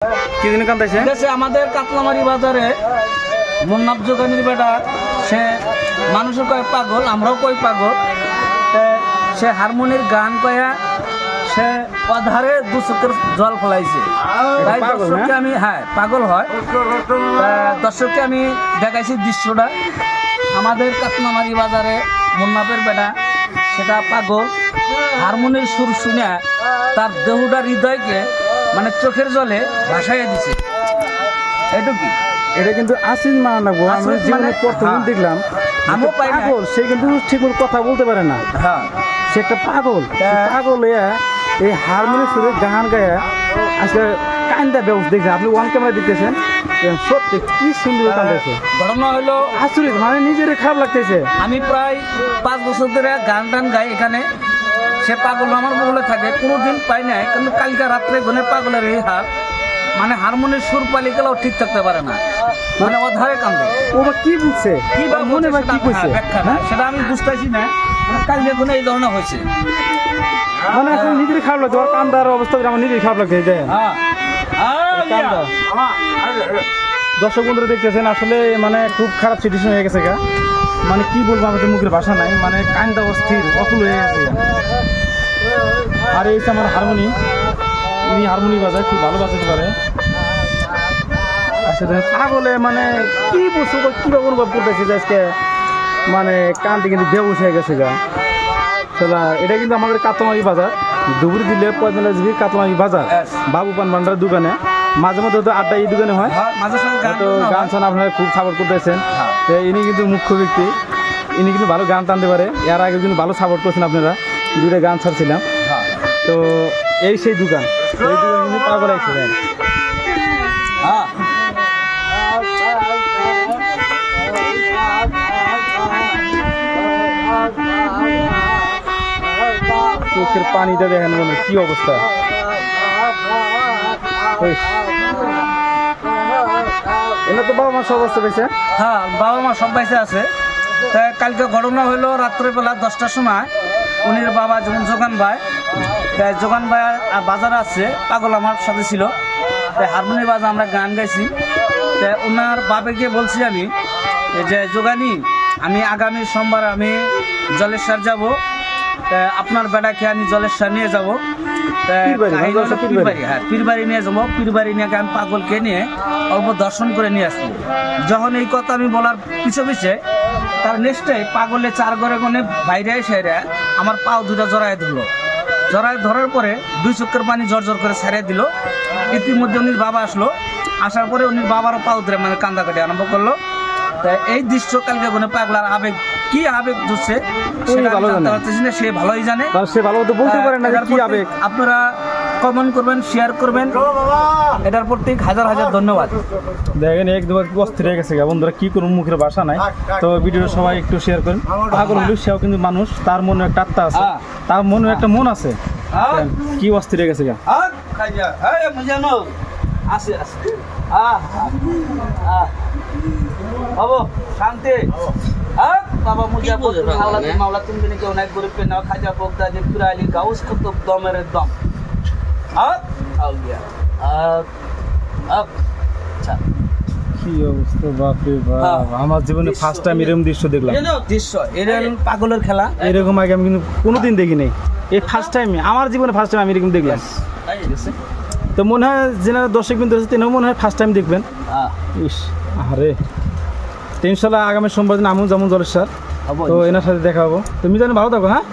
কি দিন কান্দাইছে? আমাদের কাতলামারি বাজারে মুন্নাফ জোগানির বেটা, সে মানুষের কয় পাগল, আমরাও কই পাগল। সে হারমোনির গান কয়া সে অধারে দু চোখের জল ফলাইছে। তাই দর্শককে আমি পাগল হয়, দর্শককে আমি দেখাইছি দৃশ্যটা। আমাদের কাতলামারি বাজারে মুন্নাফের বেটা সেটা পাগল, হারমোনির সুর শুনে তার দেহটা হৃদয়কে মানে চোখের জলে ভাসাইয়া দিছে। এটুকি এটা কিন্তু আসিন মানা গো, আমি জীবনে প্রথম দেখলাম আমিও পাগল। সে কিন্তু ঠিক কথা বলতে পারে না, সে একটা পাগল। পাগল এই হারমোনিয়াম সুরে গান গায়া আজকে কান্দা ব্যবস্থা দেখছেন আপনি, ওয়ান ক্যামেরা দেখতেছেন, সত্যি কি সুন্দর কান্দাইছে। ঘটনা হলো আচরিত, মানে নিজের খারাপ লাগতেছে। আমি প্রায় 5 বছর ধরে গান টান গাই এখানে। সে পাগল আমার বলে থাকে, কোনোদিন পাই নাই, কিন্তু কালকে রাত্রে গনে পাগলের এই হার, মানে হারমোনিয়াম সুর পালি গেলেও ঠিক থাকতে পারে না, মানে অধারে কান্দে। ও কি বুঝছে, কি মনে বা কি কইছে সেটা আমি বুঝতেছি না, কালকে গনে এই ধরনের হয়েছে। মানে এখন নিজের খারাপ লাগছে, ওর কান্দার অবস্থা আমার নিজের খারাপ লাগছে। দর্শক বন্ধুরা দেখতেছেন, আসলে মানে খুব খারাপ সিচুয়েশন হয়ে গেছে গা। মানে কি বলবো, আমাদের মুখের ভাষা নাই, মানে কান্দা অস্থির অকুল হয়ে গেছে। আর এই আমার হারমোনি, ইনি হারমোনি বাজায়, খুব ভালো বাজাতে পারে। আসলে পাগলে মানে কি বলছো, কীভাবে অনুভব করতেছি যে আজকে মানে কান্দে কিন্তু বেহুশ হয়ে গেছে গা। চলা, এটা কিন্তু আমাদের কাতলামারি বাজার, ধুবুরি দিলে 45 কাতলামারি বাজার, বাবু পান ভান্ডারের দোকানে। মাঝে মধ্যে তো আড্ডা এই দোকানে হয়, তো গান টান আপনারা খুব সাপোর্ট করতেছেন। ইনি কিন্তু মুখ্য ব্যক্তি, ইনি কিন্তু ভালো গান টানতে পারে। এর আগে কিন্তু ভালো সাপোর্ট করছেন আপনারা, দুটো গান ছাড়ছিলাম। তো এই সেই দোকান, এই দোকান কিন্তু পাগল আছে। চোখের পানিটা দেখেন, মনে কি অবস্থা। এনে তো বাবা মা সব অবস্থা পেয়েছে। বাবা মা সব বাইসে আছে। কালকে ঘটনা হইলো রাত্রেবেলা 10টার সময়, উনির বাবা যখন জোগান ভাই বাজারে আসছে, পাগল আমার সাথে ছিল। হারমোনিয়াম বাজার আমরা গান গাইছি। ওনার বাবাকে বলছি আমি যে, জোগানি আমি আগামী সোমবার আমি জলেশ্বর যাব, আপনার বেটাকে আমি জলেশ্বর নিয়ে যাবো। পীরবাড়ি নিয়ে যাবো, পীরবাড়ি নিয়ে আমি পাগলকে নিয়ে অল্প দর্শন করে নিয়ে আসবো। যখন এই কথা আমি বলার পিছে পিছে তার নেক্সটে পাগলে 4 ঘরে গনে বাইরে এসে আমার পাও দুটা জড়ায় ধরলো। জড়ায় ধরার পরে 2 চোখের পানি জোর জোর করে ছেড়ে দিল। ইতিমধ্যে উনির বাবা আসলো, আসার পরে উনির বাবারও পাও ধরে মানে কান্দাকাটি আরম্ভ করলো। এই দৃশ্য কালকে গনে পাগলার আবেগ, কি আবেগ ধরছে সে ভালোই জানে। সে ভালো বলতে পারে না কি আবেগ। আপনারা কমেন্ট করবেন, শেয়ার করবেন, এটার প্রতি হাজার হাজার ধন্যবাদ। দেখেন একদম অস্থির হয়ে গেছে বন্ধুরা, কি করুন, মুখের ভাষা নাই। তো ভিডিওটা সবাই একটু শেয়ার করেন। পাগল হলেও সেও কিন্তু মানুষ, তার মনে একটা আত্মা আছে, তার মনে একটা মন আছে। কি অস্থির হয়ে গেছে গা। শান্তি বাবা মুজা মাওলা তুমি দিনে কেউ নাই গরিব পে নাও খাজা বগদা যে পুরালি গাউস কুতুব দমের দম। কি অবস্থা, বাপরে বাপ। আমার জীবনে ফার্স্ট টাইম এরকম দৃশ্য দেখলাম। এরকম পাগলের খেলা এরকম আগে আমি কিন্তু কোনোদিন দেখি নাই। এই ফার্স্ট টাইম, আমার জীবনে ফার্স্ট টাইম আমি এরকম দেখলাম। তো মনে হয় যেনারা দর্শক বিন্দু আছে তেনাও মনে হয় ফার্স্ট টাইম দেখবেন। আরে ইনশাল্লাহ আগামী সোমবার দিন আমিও যেমন জলেশ্বর, তো এনার সাথে দেখা হবো। তুমি জানো, ভালো থাকো। হ্যাঁ।